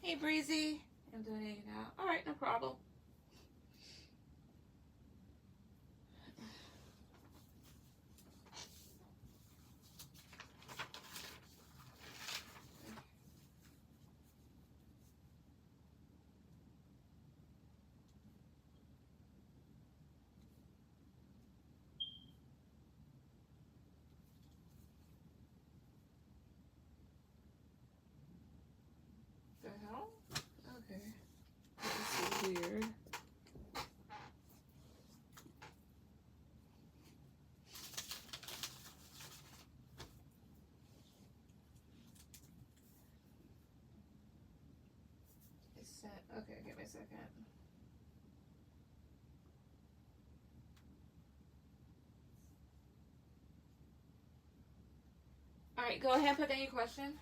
Hey, Breezy. I'm doing it now. All right, no problem. The hell? Okay. This is weird. It's set. Okay, give me a second. All right, go ahead and put any question.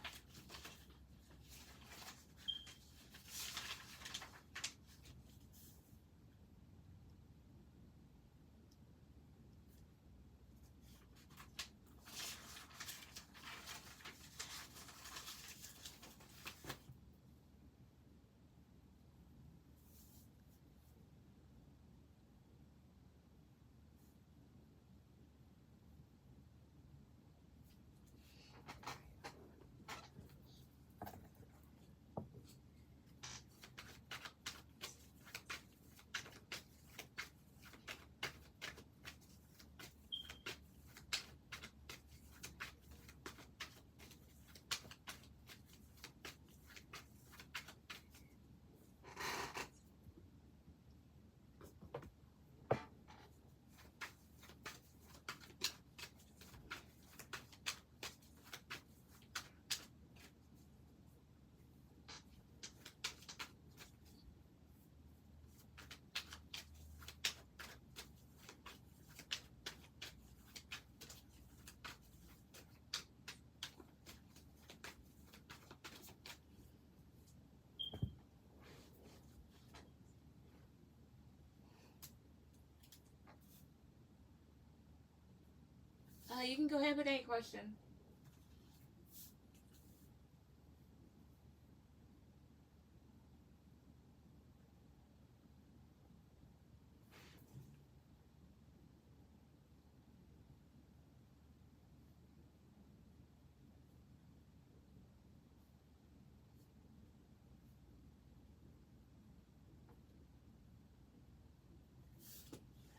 You can go ahead and put any question.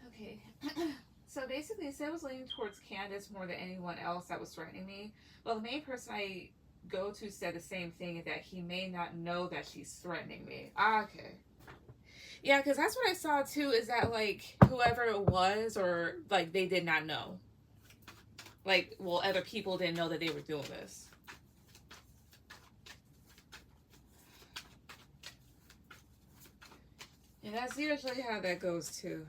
Okay. So basically, it said I was leaning towards Candace more than anyone else that was threatening me. Well, the main person I go to said the same thing, that he may not know that she's threatening me. Okay. Yeah, because that's what I saw too, is that like whoever it was, or like they did not know. Like, well, other people didn't know that they were doing this. And that's usually how that goes too.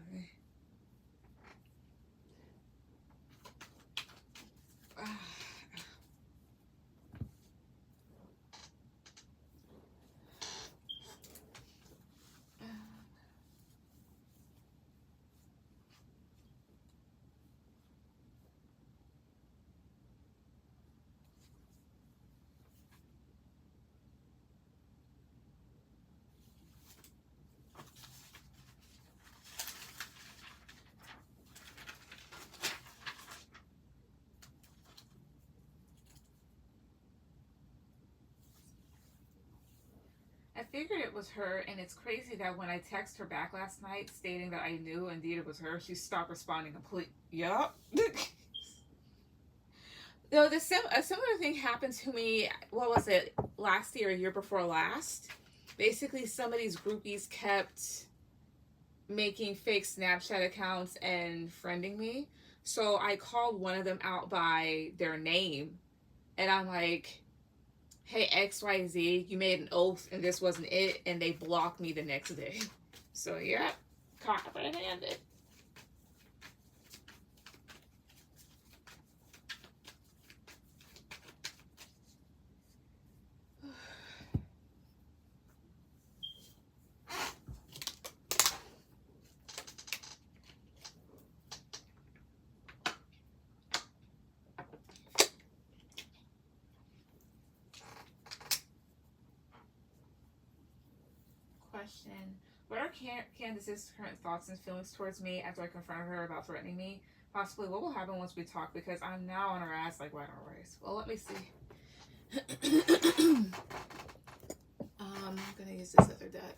I figured it was her, and it's crazy that when I texted her back last night stating that I knew indeed it was her, she stopped responding completely. Yup. Though a similar thing happened to me, what was it, last year, year before last? Basically, some of these groupies kept making fake Snapchat accounts and friending me. So I called one of them out by their name, and I'm like, hey, XYZ, you made an oath and this wasn't it, and they blocked me the next day. So yeah, caught red-handed. question. What are Candace's current thoughts and feelings towards me after I confronted her about threatening me? Possibly what will happen once we talk, because I'm now on her ass like white on rice. Well, let me see. I'm gonna use this other deck.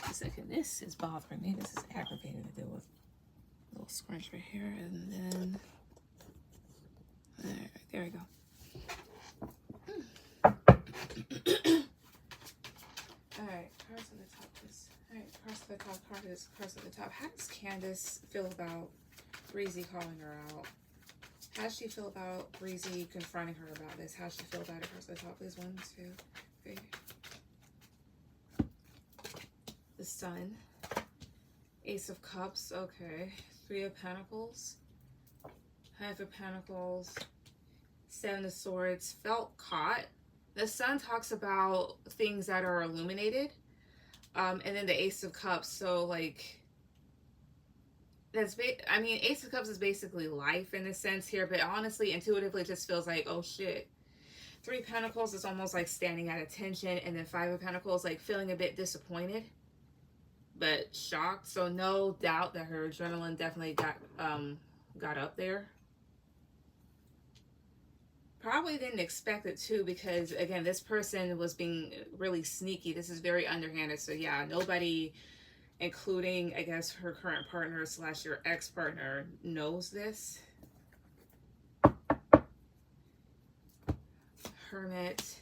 A second, this is bothering me. This is aggravating to deal with. A little scrunch right here, and then there we go. Alright, cards at the top, please. Alright, cards at the top, cards at the top. How does Candace feel about Breezy calling her out? How does she feel about Breezy confronting her about this? How does she feel about it? Cards at the top, please. 1, 2, 3. The Sun. Ace of Cups, okay. 3 of Pentacles. 5 of Pentacles. 7 of Swords. Felt caught. The Sun talks about things that are illuminated. And then the Ace of Cups. So, like, I mean, Ace of Cups is basically life in a sense here. But honestly, intuitively, it just feels like, oh, shit. 3 Pentacles is almost like standing at attention. And then 5 of Pentacles, like, feeling a bit disappointed. But shocked. So, no doubt that her adrenaline definitely got up there. Probably didn't expect it too, because again, this person was being really sneaky. This is very underhanded. So yeah, nobody, including I guess her current partner / your ex-partner, knows this. Hermit,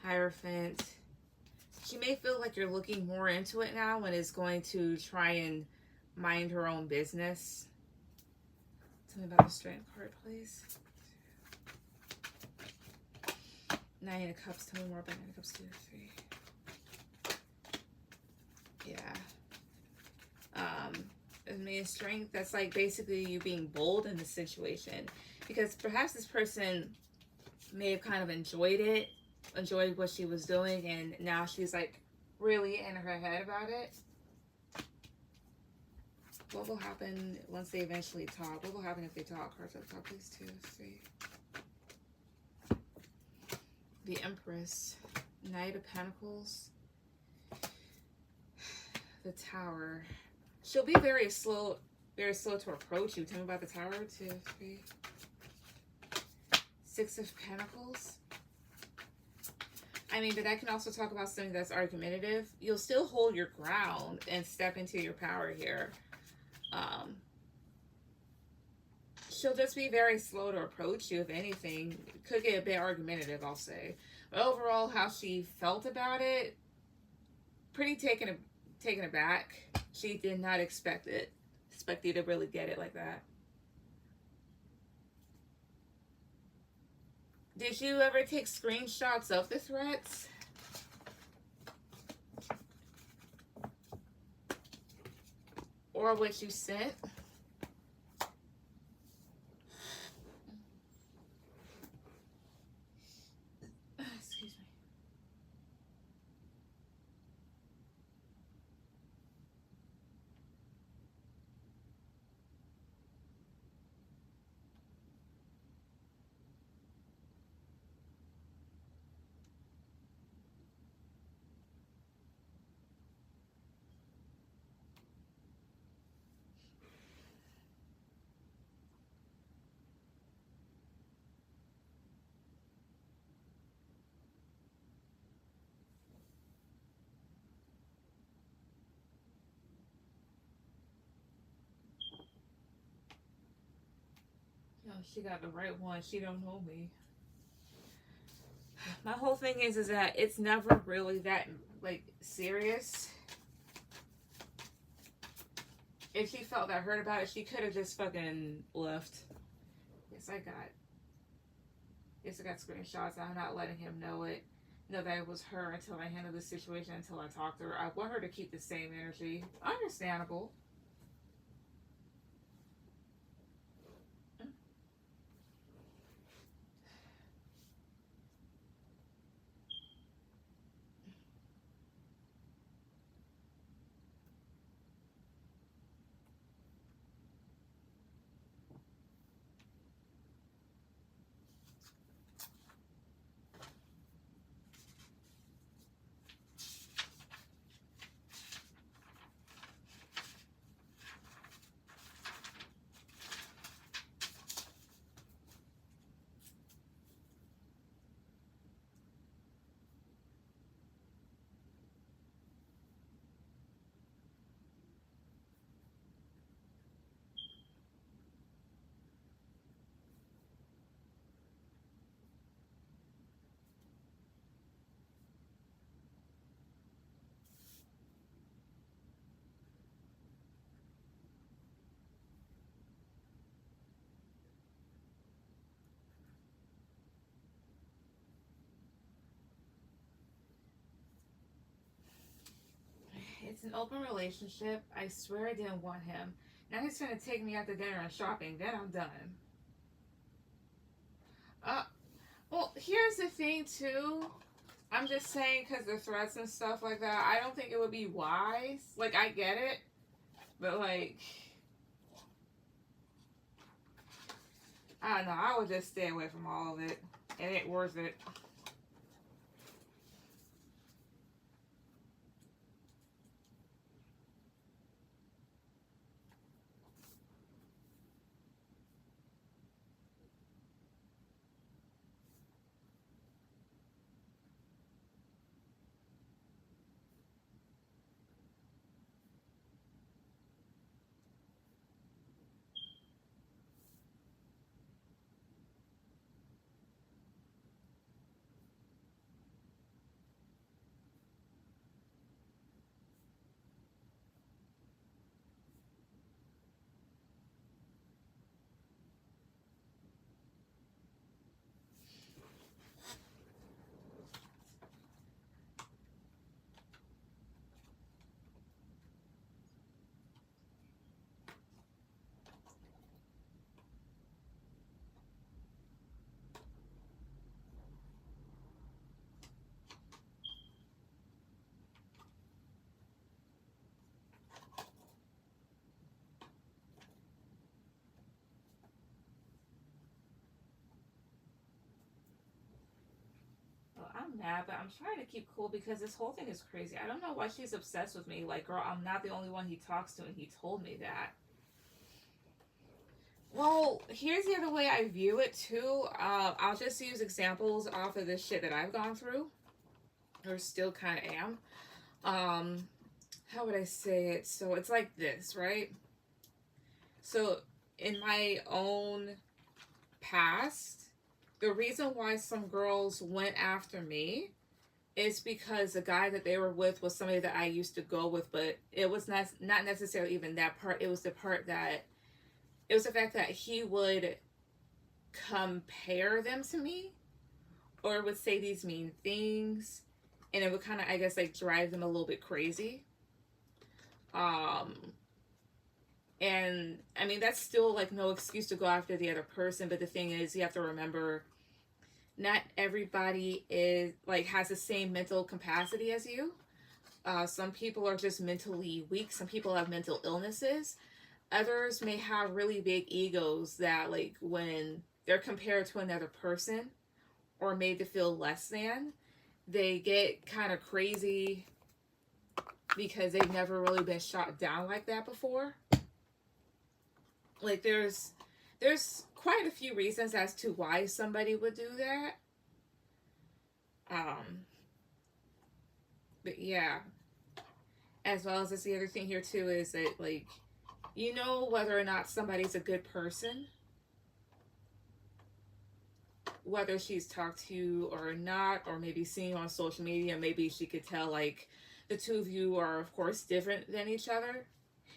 Hierophant. She may feel like you're looking more into it now and is going to try and mind her own business. Tell me about the Strength card, please. 9 of Cups. Tell me more about 9 of Cups. 2, 3. Yeah. I mean, strength. That's like basically you being bold in the situation, because perhaps this person may have kind of enjoyed what she was doing, and now she's like really in her head about it. What will happen once they eventually talk? What will happen if they talk? Cards at the top, please. 2, 3. The Empress, Knight of Pentacles, the Tower. She'll be very slow to approach you. Tell me about the Tower. 2, 3. 6 of Pentacles. I mean, but that can also talk about something that's argumentative. You'll still hold your ground and step into your power here. She'll just be very slow to approach you, if anything. Could get a bit argumentative, I'll say. But overall, how she felt about it, pretty taken aback. She did not expect you to really get it like that. Did you ever take screenshots of the threats? Or what you sent? Excuse me. No, she got the right one. She don't know me. My whole thing is that it's never really that, like, serious. If she felt that hurt about it, she could have just fucking left. Yes, I got screenshots. I'm not letting him know that it was her until I handled the situation, until I talked to her. I want her to keep the same energy. Understandable. an open relationship. I swear I didn't want him. Now he's gonna take me out to dinner and shopping. Then I'm done. Uh, well, here's the thing too. I'm just saying because the threats and stuff like that. I don't think it would be wise. Like I get it, but like, I don't know. I would just stay away from all of it. It ain't worth it. Well, I'm mad, but I'm trying to keep cool because this whole thing is crazy. I don't know why she's obsessed with me. Like, girl, I'm not the only one he talks to, and he told me that. Well, here's the other way I view it too. I'll just use examples off of this shit that I've gone through, or still kind of am. How would I say it? So it's like this, right? So in my own past, the reason why some girls went after me is because the guy that they were with was somebody that I used to go with, but it was not necessarily even that part. It was the part that it was the fact that he would compare them to me or would say these mean things, and it would kind of, I guess, like drive them a little bit crazy. Um and I mean that's still like no excuse to go after the other person, but the thing is you have to remember not everybody is like has the same mental capacity as you. Some people are just mentally weak, some people have mental illnesses, others may have really big egos that like when they're compared to another person or made to feel less than, they get kind of crazy because they've never really been shot down like that before. Like there's quite a few reasons as to why somebody would do that. Um, but yeah, as well as this, the other thing here too is that like you know whether or not somebody's a good person, whether she's talked to you or not, or maybe seeing on social media, maybe she could tell like the two of you are of course different than each other,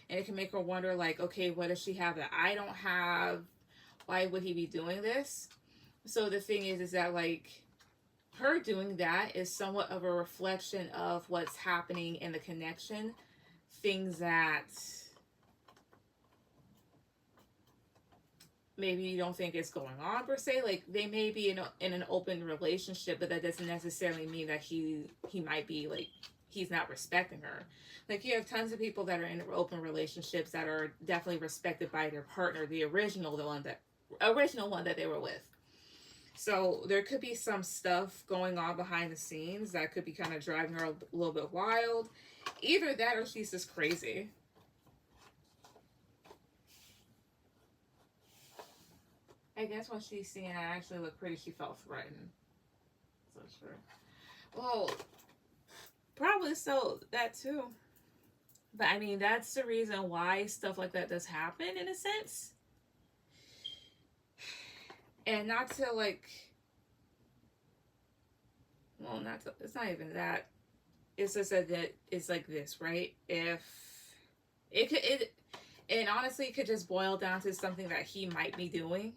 and it can make her wonder like, okay, what does she have that I don't have? Why would he be doing this? So the thing is that like her doing that is somewhat of a reflection of what's happening in the connection, things that maybe you don't think is going on per se. Like they may be in an open relationship, but that doesn't necessarily mean that he might be like he's not respecting her. Like you have tons of people that are in open relationships that are definitely respected by their partner, the original one that they were with. So there could be some stuff going on behind the scenes that could be kind of driving her a little bit wild. Either that or she's just crazy. I guess when she's seeing I actually look pretty, she felt threatened. So sure. Well, probably so that too. But I mean, that's the reason why stuff like that does happen in a sense. And not to like, well, not to, it's not even that. It's just that it's like this, right? If it could, and honestly, it could just boil down to something that he might be doing,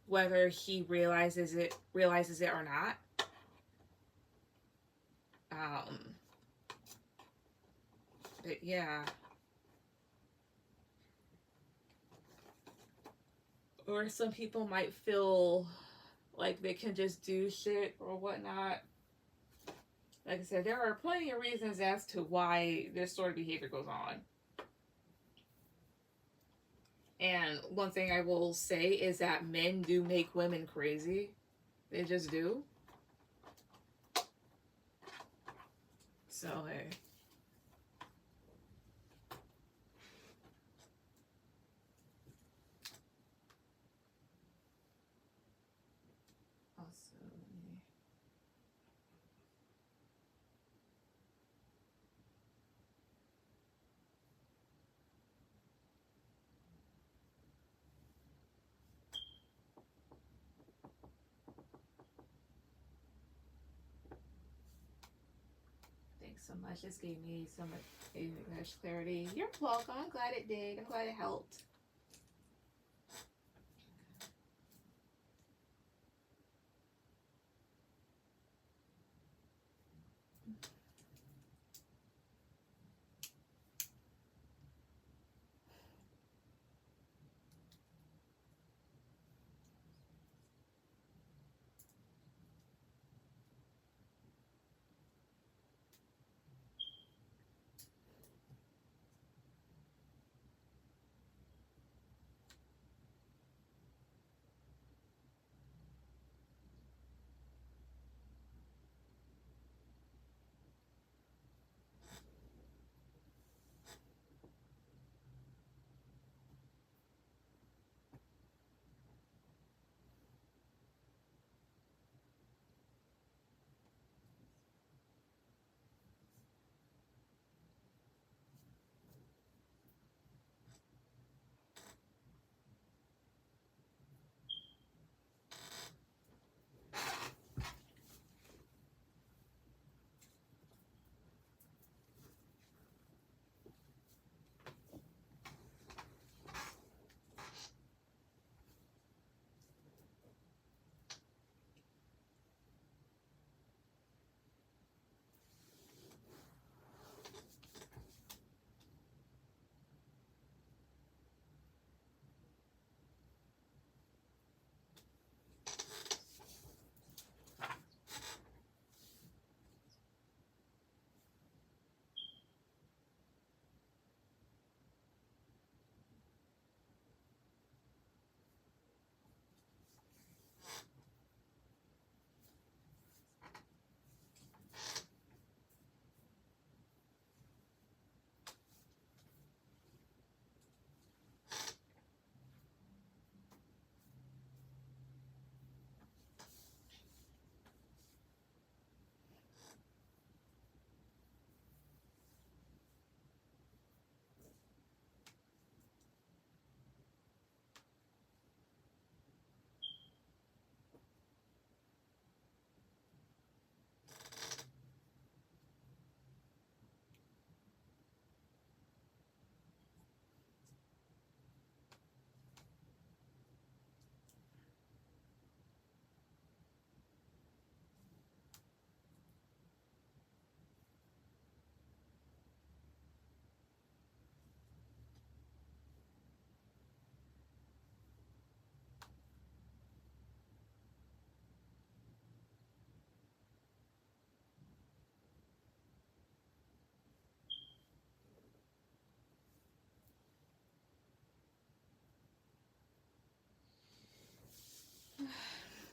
whether he realizes it or not. Um, But yeah. Or some people might feel like they can just do shit or whatnot. Like I said, there are plenty of reasons as to why this sort of behavior goes on. And one thing I will say is that men do make women crazy. They just do. So, hey. Thanks so much. This gave me so much clarity. You're welcome. I'm glad it did. I'm glad it helped.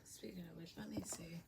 Speaking of which, let me see.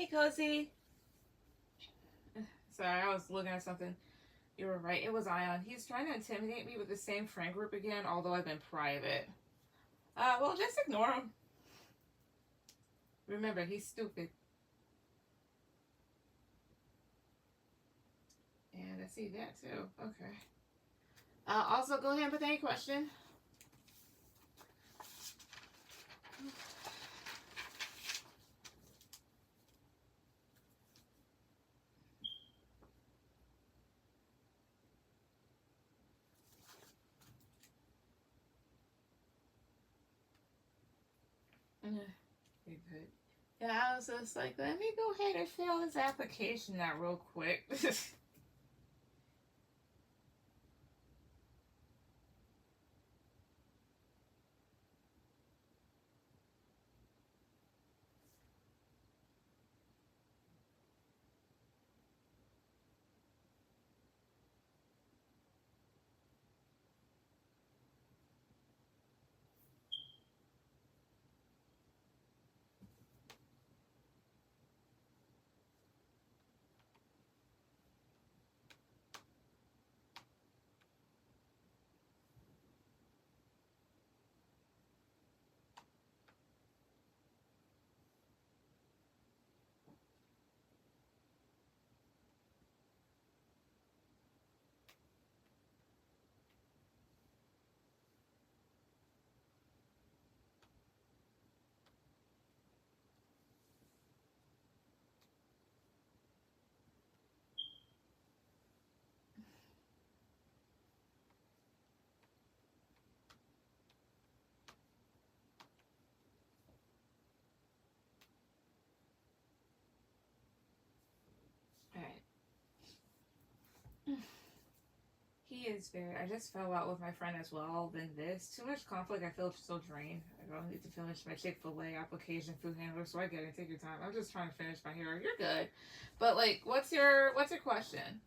Hey, Cozy. Sorry, I was looking at something. You were right. It was Ion. He's trying to intimidate me with the same friend group again, although I've been private. Well, just ignore him. Remember, he's stupid. And I see that too. Okay. Also, go ahead and put any question. You're good. Yeah, I was just like, let me go ahead and fill this application out real quick. Alright. He is very. I just fell out with my friend as well. Then this. Too much conflict. I feel so drained. I don't need to finish my Chick-fil-A application, food handler, so I get it. Take your time. I'm just trying to finish my hair. You're good. But, like, what's your question?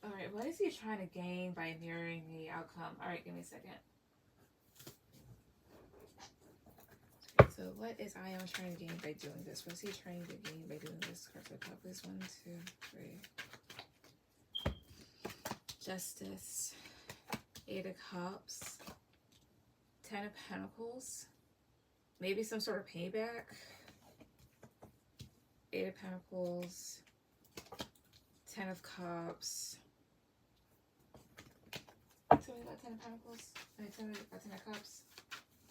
Alright, what is he trying to gain by mirroring the outcome? Alright, give me a second. Okay, so what is Ion trying to gain by doing this? What is he trying to gain by doing this? Cards of Cup is 1, 2, 3. Justice. 8 of Cups. 10 of Pentacles. Maybe some sort of payback. 8 of Pentacles. 10 of Cups. Tell me about 10 of Pentacles. Tell me about 10 of Cups.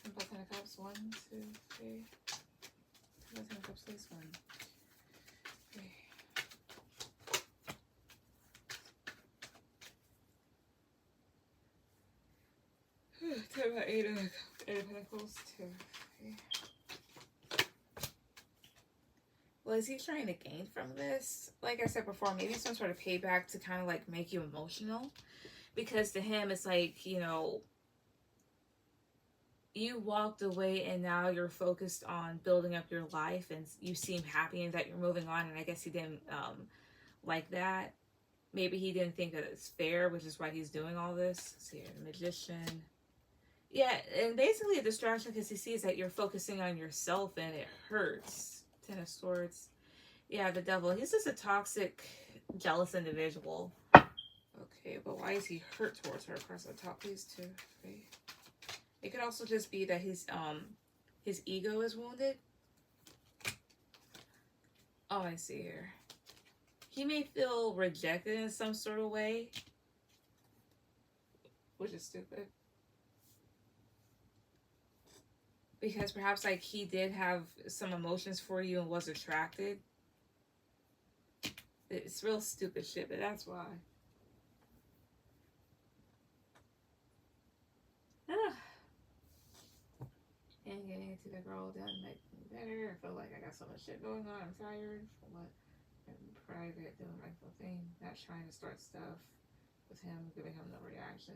Tell me about 10 of Cups. 1, 2, 3. Tell me about 10 of Cups, please. 1, 3. Tell me about 8 of Pentacles. 2, 3. What is he trying to gain from this? Like I said before, maybe some sort of payback to kind of like make you emotional. Because to him, it's like, you know, you walked away and now you're focused on building up your life and you seem happy and that you're moving on. And I guess he didn't like that. Maybe he didn't think that it's fair, which is why he's doing all this. Let's see here, the Magician. Yeah, and basically a distraction because he sees that you're focusing on yourself and it hurts. 10 of Swords. Yeah, the Devil. He's just a toxic, jealous individual. Okay, but why is he hurt towards her? Across the top, please. 2, 3. It could also just be that his ego is wounded. Oh, I see here. He may feel rejected in some sort of way, which is stupid. Because perhaps like he did have some emotions for you and was attracted. It's real stupid shit, but that's why. And getting into the girl doesn't make me better. I feel like I got so much shit going on. I'm tired. For what? private, doing my little thing, not trying to start stuff with him, giving him no reaction.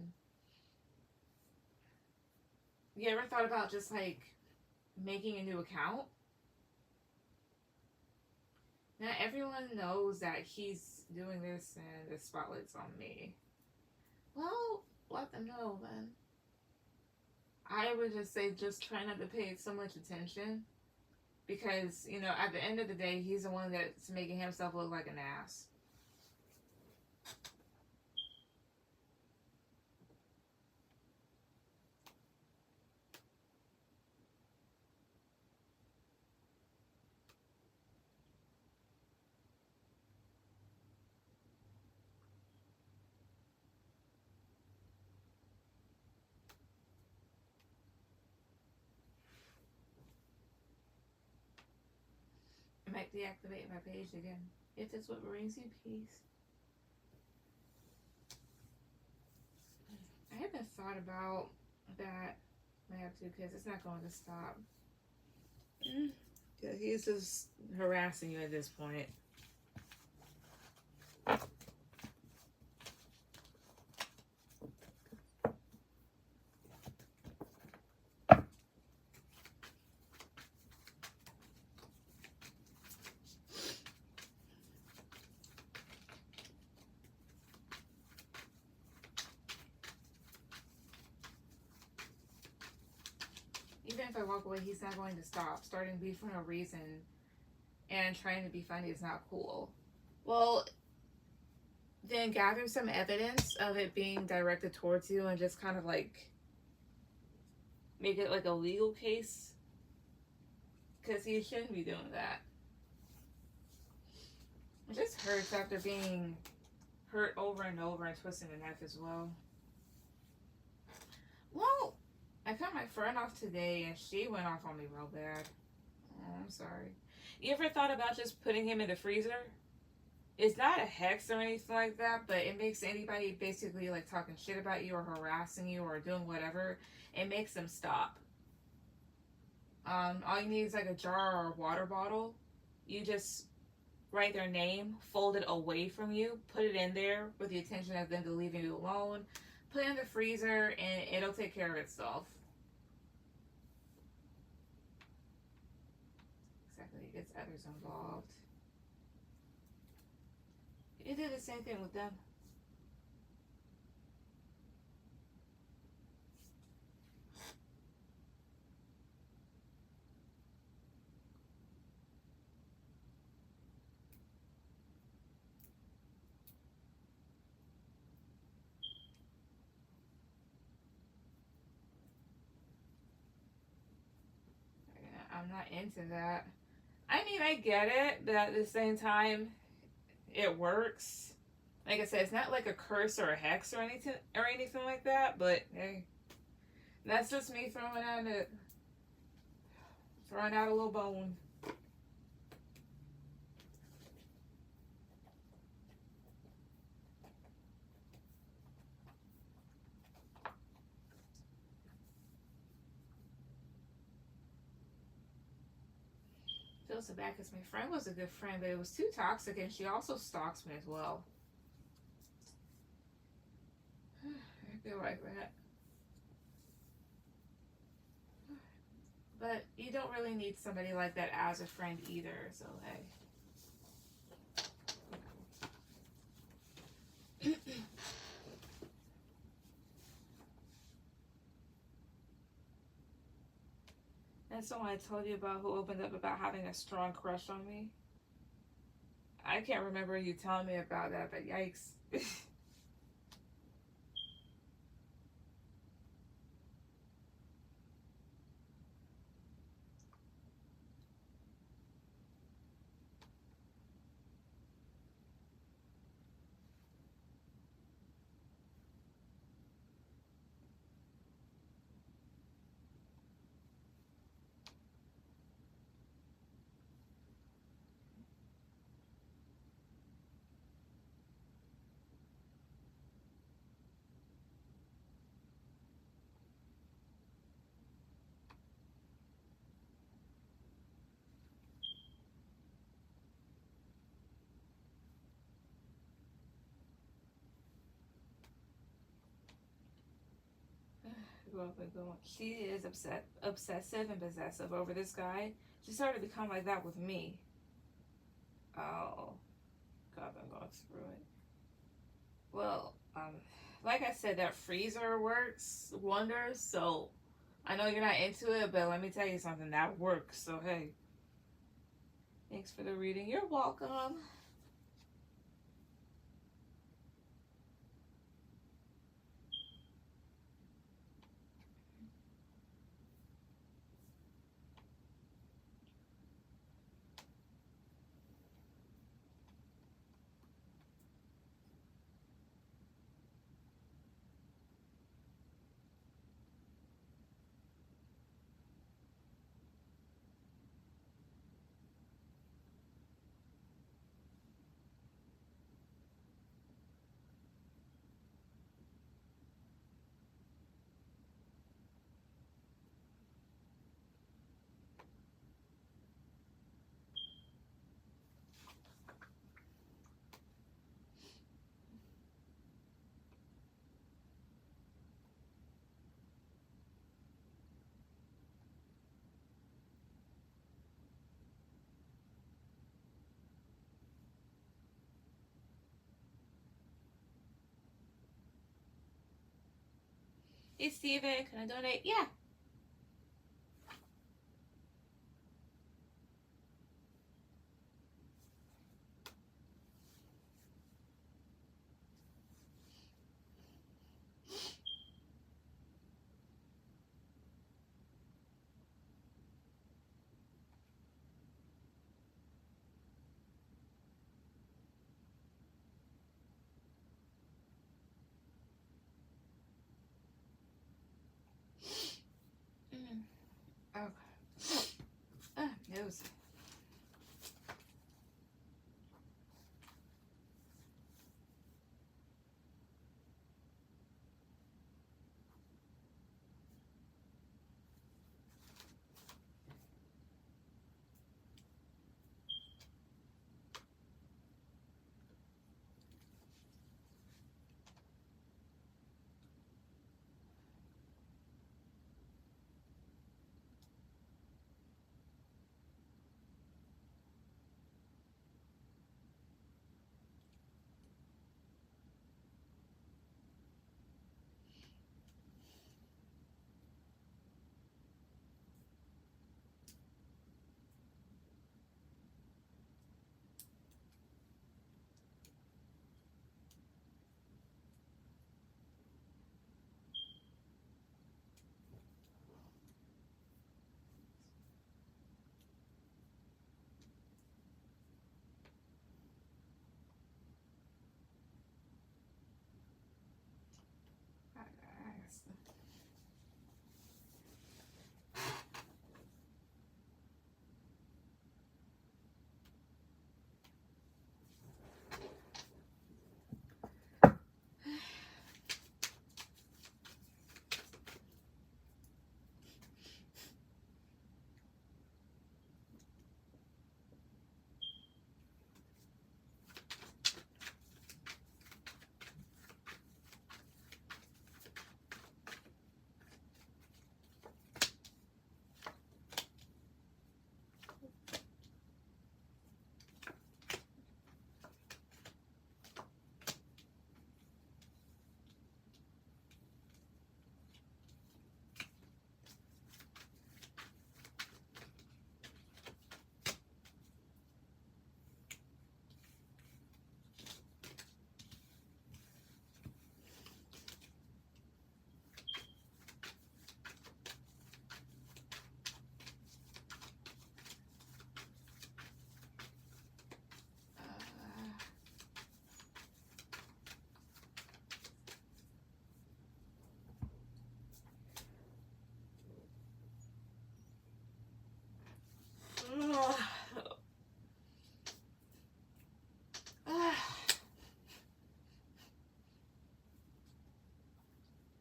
You ever thought about just like making a new account? Now everyone knows that he's doing this and the spotlight's on me. Well, let them know then. I would just say just try not to pay so much attention. Because, you know, at the end of the day, he's the one that's making himself look like an ass. I might deactivate my page again. If it's what brings you peace. I haven't thought about that. I have to because it's not going to stop. Yeah, he's just harassing you at this point. Even if I walk away, he's not going to stop. Starting beef for no reason and trying to be funny is not cool. Well, then gather some evidence of it being directed towards you and just kind of like make it like a legal case. Because he shouldn't be doing that. It just hurts after being hurt over and over and twisting the knife as well. Well, I cut my friend off today and she went off on me real bad. Oh, I'm sorry. You ever thought about just putting him in the freezer? It's not a hex or anything like that, but it makes anybody basically like talking shit about you or harassing you or doing whatever, it makes them stop. All you need is like a jar or a water bottle. You just write their name, fold it away from you, put it in there with the intention of them to leave you alone, put it in the freezer, and it'll take care of itself. Exactly, it gets others involved. You do the same thing with them. I'm not into that. I mean, I get it, but at the same time, it works. Like I said, it's not like a curse or a hex or anything like that. But hey, that's just me throwing out a little bone. Feels so bad because my friend was a good friend, but it was too toxic, and she also stalks me as well. I feel like that. But you don't really need somebody like that as a friend either, so hey. And so I told you about who opened up about having a strong crush on me. I can't remember you telling me about that, but yikes. People have been going. She is obsessive and possessive over this guy. She started to become like that with me. Oh, God, I'm going through it. Well, like I said, that freezer works wonders. So I know you're not into it, but let me tell you something that works. So hey, thanks for the reading. You're welcome. Hey, Steven, can I donate? Yeah. Okay. News.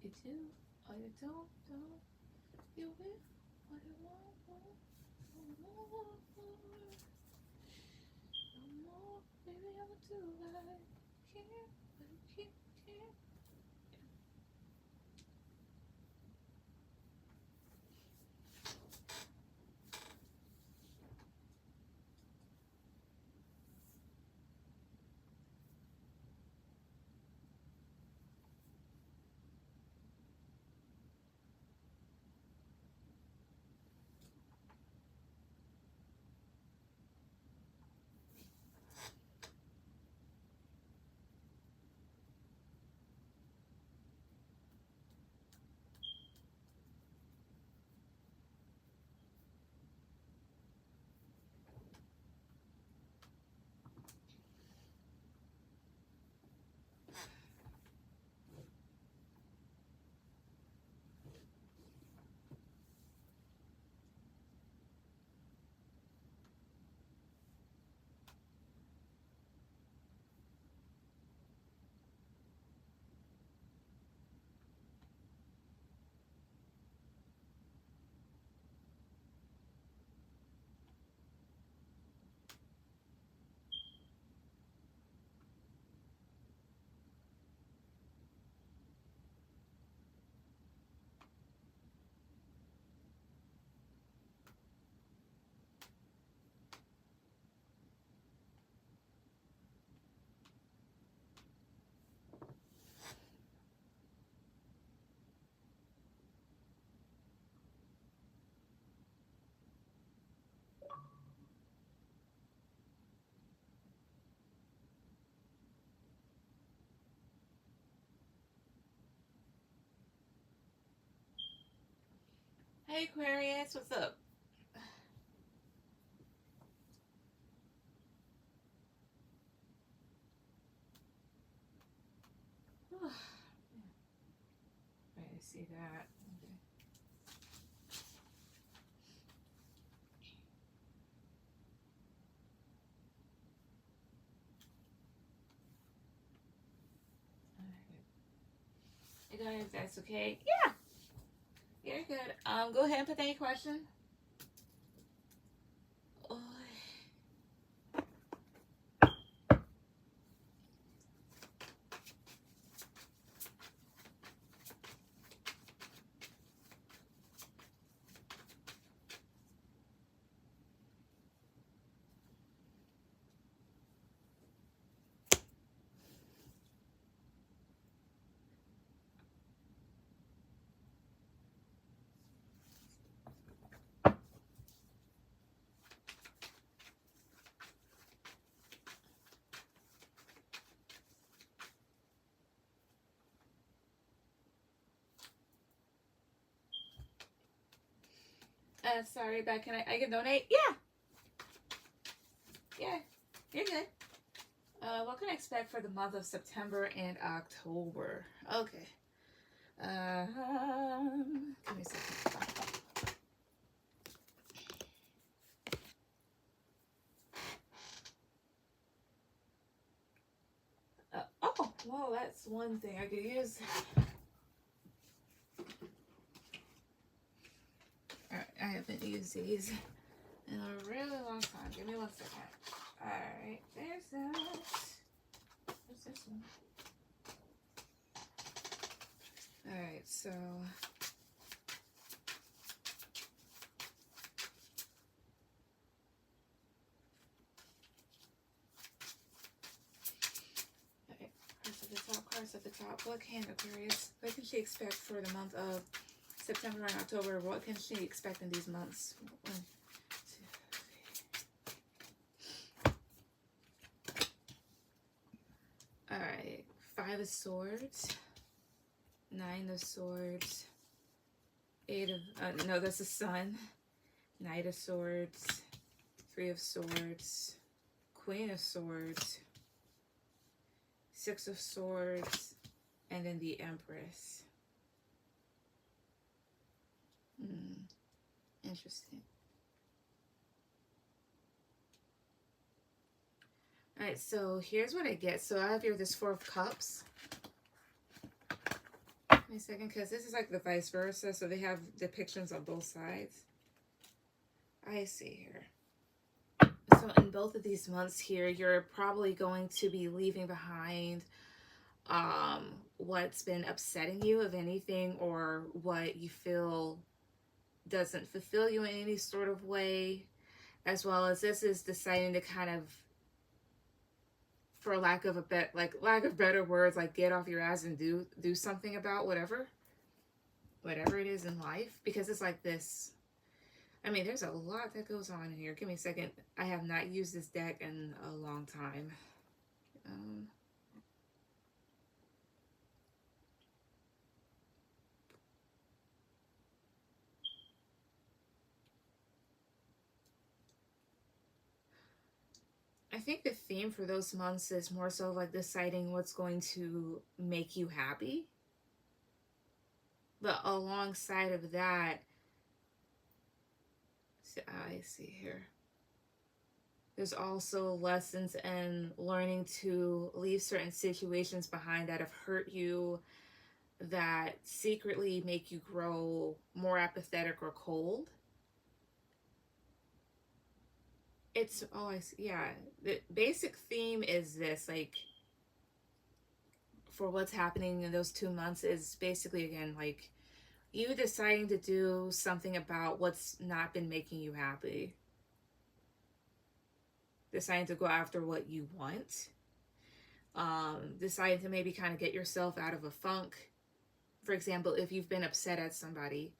You do, or you don't, you will, or you won't, no more, maybe I will do like can't, but you can't. Hey Aquarius, what's up? Right, I see that. Okay. Hey guys, that's okay. Yeah, you're good. Go ahead and put any question. Oh. Sorry, but I can donate? Yeah. Yeah, you're good. What can I expect for the month of September and October? Okay. Give me a second. Oh, well, that's one thing I could use. Alright, I haven't used these in a really long time. Give me 1 second. Alright, there's that. What's this one? Alright, so cards at the top. What can Aquarius? What can she expect for the month of September and October? What can she expect in these months? 1, 2, 3. Alright. 5 of Swords. 9 of Swords. 8 of... no, that's the Sun. Knight of Swords. 3 of Swords. Queen of Swords. 6 of Swords. And then the Empress. Interesting. Alright, so here's what I get. So I have here this 4 of Cups. Wait a second, because this is like the vice versa. So they have depictions on both sides. I see here. So in both of these months here, you're probably going to be leaving behind what's been upsetting you, if anything, or what you feel doesn't fulfill you in any sort of way, as well as this is deciding to kind of, for lack of better words, like get off your ass and do something about whatever it is in life, because it's like this. I mean, there's a lot that goes on in here. Give me a second. I have not used this deck in a long time. I think the theme for those months is more so like deciding what's going to make you happy. But alongside of that, I see here, there's also lessons in learning to leave certain situations behind that have hurt you, that secretly make you grow more apathetic or cold. It's, oh, I see, yeah. The basic theme is this, like, for what's happening in those 2 months is basically, again, like, you deciding to do something about what's not been making you happy. Deciding to go after what you want. Deciding to maybe kind of get yourself out of a funk. For example, if you've been upset at somebody,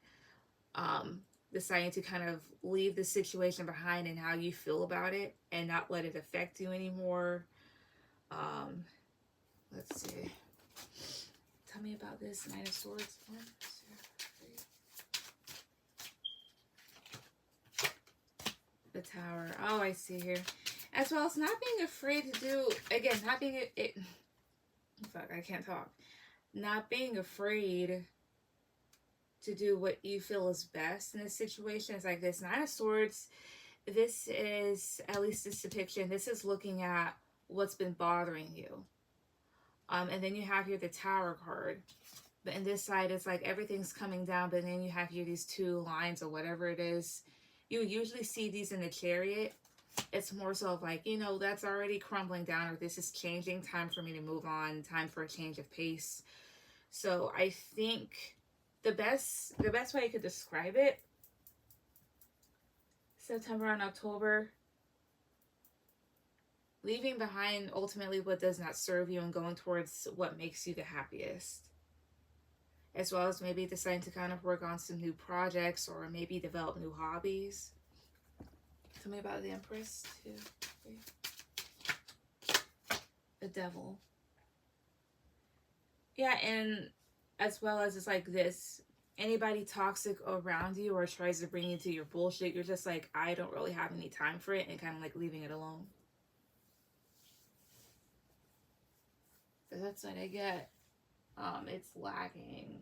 deciding to kind of leave the situation behind and how you feel about it and not let it affect you anymore. Let's see. Tell me about this Knight of Swords. 1, 2, 3. Tower. Oh, I see here. As well as not being afraid to do, again, not being, fuck, I can't talk. Not being afraid to do what you feel is best in a situation. It's like this Nine of Swords. This is, at least this depiction, this is looking at what's been bothering you. And then you have here the Tower card. But in this side, it's like everything's coming down, but then you have here these two lines or whatever it is. You usually see these in the Chariot. It's more so of like, you know, that's already crumbling down, or this is changing, time for me to move on, time for a change of pace. So I think the best way you could describe it, September and October, leaving behind ultimately what does not serve you and going towards what makes you the happiest. As well as maybe deciding to kind of work on some new projects or maybe develop new hobbies. Tell me about the Empress, too. The Devil. Yeah, and as well as it's like this, anybody toxic around you or tries to bring you to your bullshit, you're just like, I don't really have any time for it, and kind of like leaving it alone. So that's what I get. It's lagging.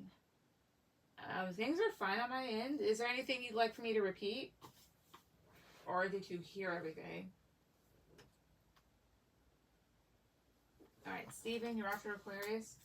Things are fine on my end. Is there anything you'd like for me to repeat? Or did you hear everything? Alright, Steven, you're off for Aquarius.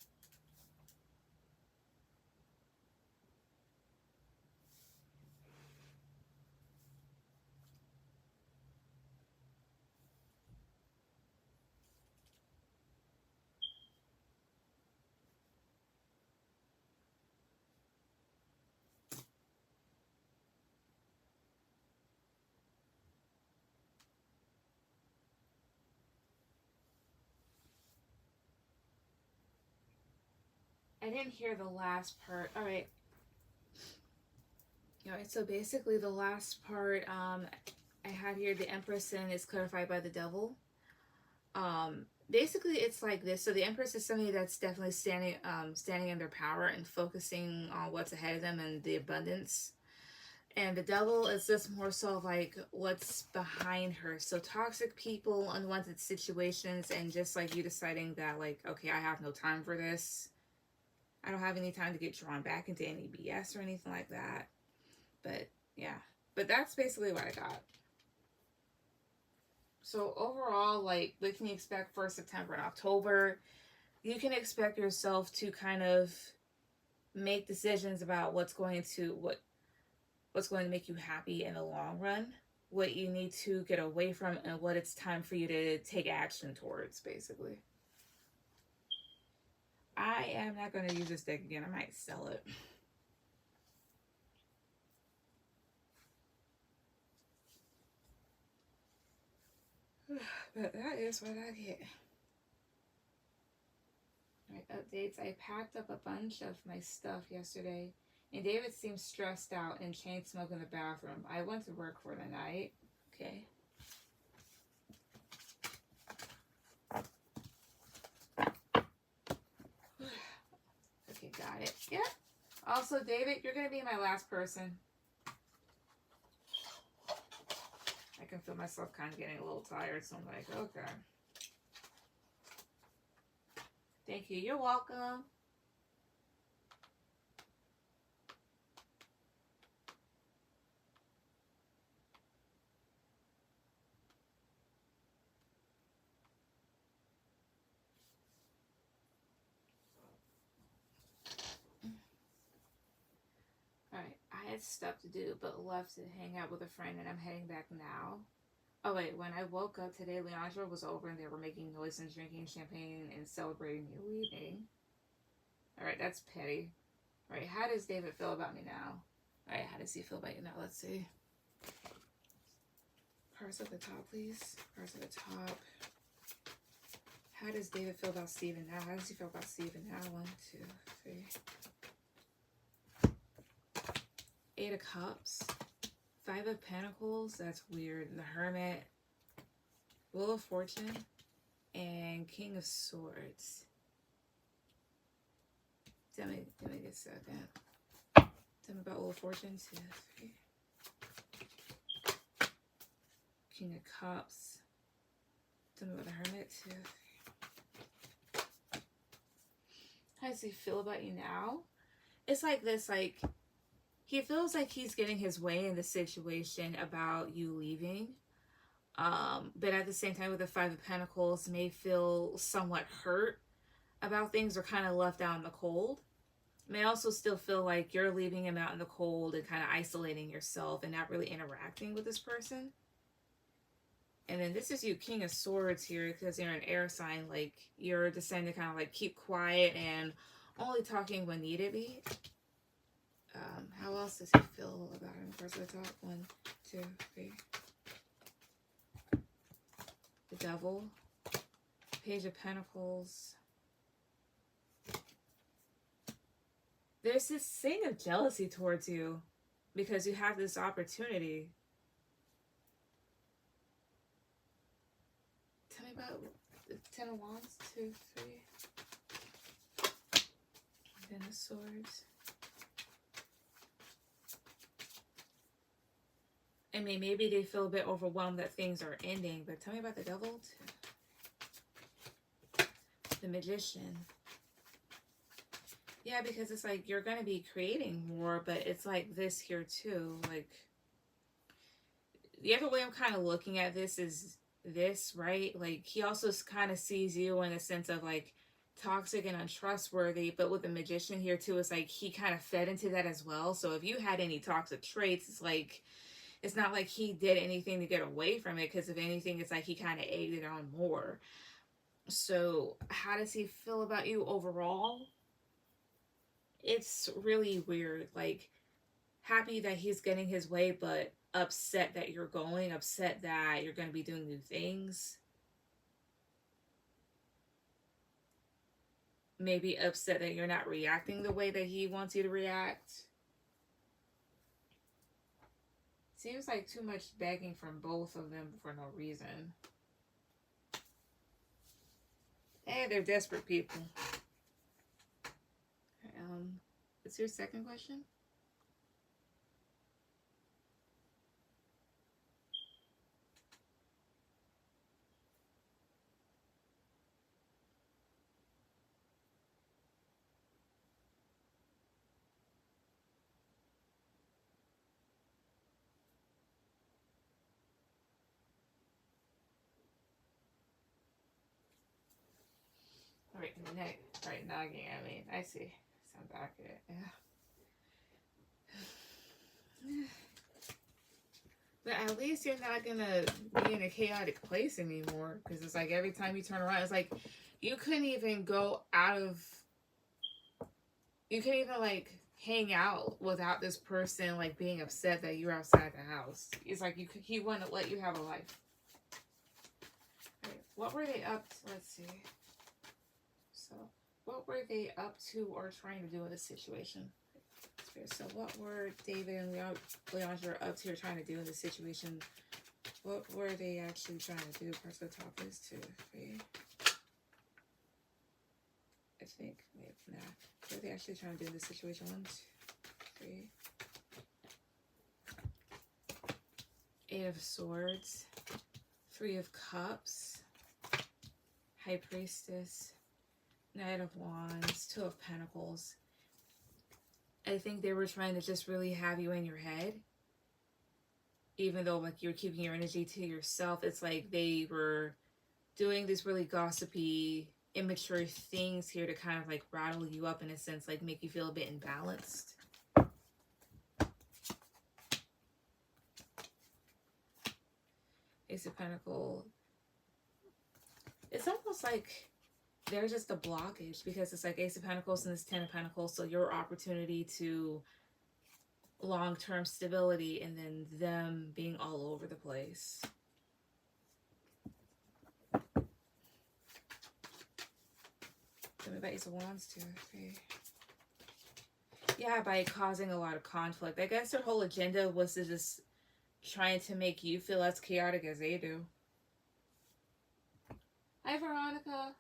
I didn't hear the last part. Alright. Alright, so basically the last part, I have here the Empress, and it's clarified by the Devil. Basically it's like this. So the Empress is somebody that's definitely standing in their power and focusing on what's ahead of them and the abundance. And the Devil is just more so like what's behind her. So toxic people, unwanted situations, and just like you deciding that like, okay, I have no time for this. I don't have any time to get drawn back into any BS or anything like that. But yeah, but that's basically what I got. So overall, like, what can you expect for September and October? You can expect yourself to kind of make decisions about what's going to make you happy in the long run, what you need to get away from, and what it's time for you to take action towards, basically. I am not going to use this deck again. I might sell it. But that is what I get. Alright, updates. I packed up a bunch of my stuff yesterday, and David seemed stressed out and chain smoking in the bathroom. I went to work for the night. Okay. Okay, got it. Yeah. Also, David, you're going to be my last person. I can feel myself kind of getting a little tired, so I'm like, okay. Thank you. You're welcome. Alright, I had stuff to do, but left to hang out with a friend, and I'm heading back now. Oh wait, when I woke up today, Leandro was over and they were making noise and drinking champagne and celebrating me leaving. Alright, that's petty. Alright, how does David feel about me now? Alright, how does he feel about you now? Let's see. Cards at the top, please. Cards at the top. How does David feel about Steven now? How does he feel about Steven now? 1, 2, 3. 8 of Cups. 5 of Pentacles. That's weird. The Hermit. Wheel of Fortune. And King of Swords. Tell me a second. Tell me about Wheel of Fortune. 2, 3. King of Cups. Tell me about the Hermit too. How does he feel about you now? It's like this, like, he feels like he's getting his way in the situation about you leaving. But at the same time, with the Five of Pentacles, may feel somewhat hurt about things or kind of left out in the cold. May also still feel like you're leaving him out in the cold and kind of isolating yourself and not really interacting with this person. And then this is you, King of Swords here, because you're an air sign. Like, you're deciding to kind of like keep quiet and only talking when needed be. How else does he feel about him? First, the top. 1, 2, 3. The Devil. Page of Pentacles. There's this thing of jealousy towards you because you have this opportunity. Tell me about the Ten of Wands. 2, 3. Ten of Swords. I mean, maybe they feel a bit overwhelmed that things are ending, but tell me about the Devil. The Magician. Yeah, because it's like you're going to be creating more, but it's like this here too. Like, the other way I'm kind of looking at this is this, right? Like, he also kind of sees you in a sense of like toxic and untrustworthy, but with the Magician here too, it's like he kind of fed into that as well. So if you had any toxic traits, it's like, it's not like he did anything to get away from it, because if anything, it's like he kind of egged it on more. So how does he feel about you overall? It's really weird. Like, happy that he's getting his way, but upset that you're going, upset that you're going to be doing new things. Maybe upset that you're not reacting the way that he wants you to react. Seems like too much begging from both of them for no reason. Hey, they're desperate people. What's your second question? Right, nogging. I mean, I see. Sound back at it. Yeah. But at least you're not gonna be in a chaotic place anymore. Because it's like every time you turn around, it's like you couldn't even go out of. You couldn't even like hang out without this person like being upset that you're outside the house. It's like he wouldn't let you have a life. Right. What were they up to? Let's see. So, what were they up to or trying to do in this situation? So, what were David and Leandra up to or trying to do in this situation? What were they actually trying to do? Parts of the top is 2, 3. I think, maybe not. What are they actually trying to do in this situation? 1, 2, 3. 8 of Swords. 3 of Cups. High Priestess. Knight of Wands, 2 of Pentacles. I think they were trying to just really have you in your head. Even though like you're keeping your energy to yourself, it's like they were doing these really gossipy, immature things here to kind of like rattle you up in a sense, like make you feel a bit imbalanced. Ace of Pentacles. It's almost like there's just a blockage because it's like Ace of Pentacles and this 10 of Pentacles. So your opportunity to long-term stability and then them being all over the place. Tell me about Ace of Wands, 2, 3. Yeah, by causing a lot of conflict. I guess their whole agenda was to just trying to make you feel as chaotic as they do. Hi, Veronica.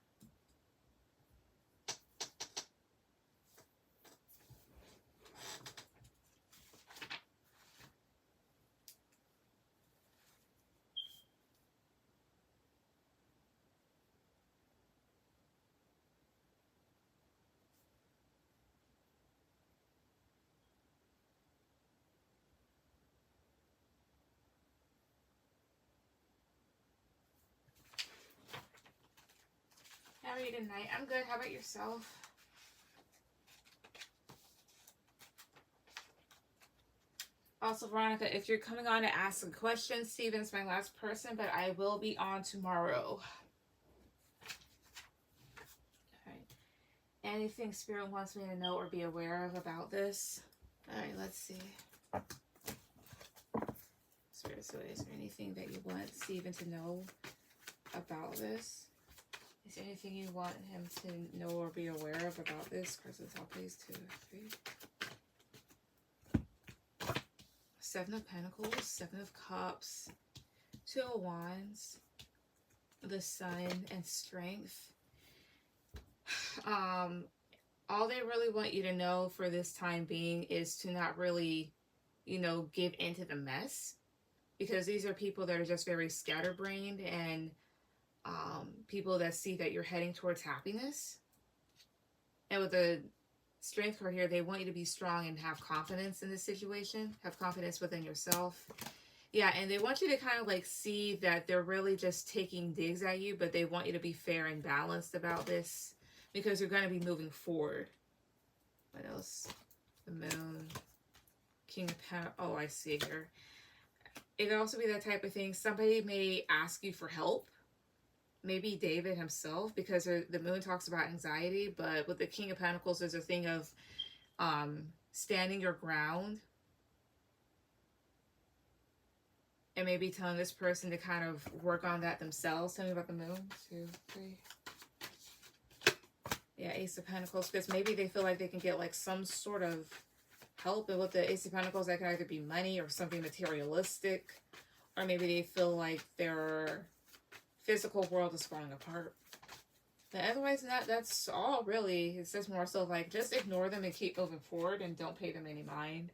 How are you tonight? I'm good. How about yourself? Also, Veronica, if you're coming on to ask a question, Steven's my last person, but I will be on tomorrow. Alright. Anything Spirit wants me to know or be aware of about this? Alright, let's see. Spirit, so is there anything that you want Steven to know about this? Is there anything you want him to know or be aware of about this? Crystal top, please. 2, 3. 7 of Pentacles, 7 of Cups, 2 of Wands, the Sun, and Strength. All they really want you to know for this time being is to not really, you know, give into the mess. Because these are people that are just very scatterbrained and people that see that you're heading towards happiness. And with the Strength card here, they want you to be strong and have confidence in this situation. Have confidence within yourself. Yeah, and they want you to kind of like see that they're really just taking digs at you, but they want you to be fair and balanced about this because you're going to be moving forward. What else? The Moon. King of Pentacles. Oh, I see here. It could also be that type of thing. Somebody may ask you for help. Maybe David himself, because the Moon talks about anxiety, but with the King of Pentacles, there's a thing of standing your ground. And maybe telling this person to kind of work on that themselves. Tell me about the Moon. 2, 3. Yeah, Ace of Pentacles, because maybe they feel like they can get like some sort of help. And with the Ace of Pentacles, that can either be money or something materialistic, or maybe they feel like their physical world is falling apart. But otherwise, that's all really. It says more so like just ignore them and keep moving forward and don't pay them any mind.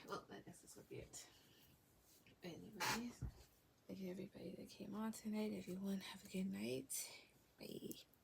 Well, I guess this will be it. Anyways, thank you everybody that came on tonight. Everyone have a good night. Bye.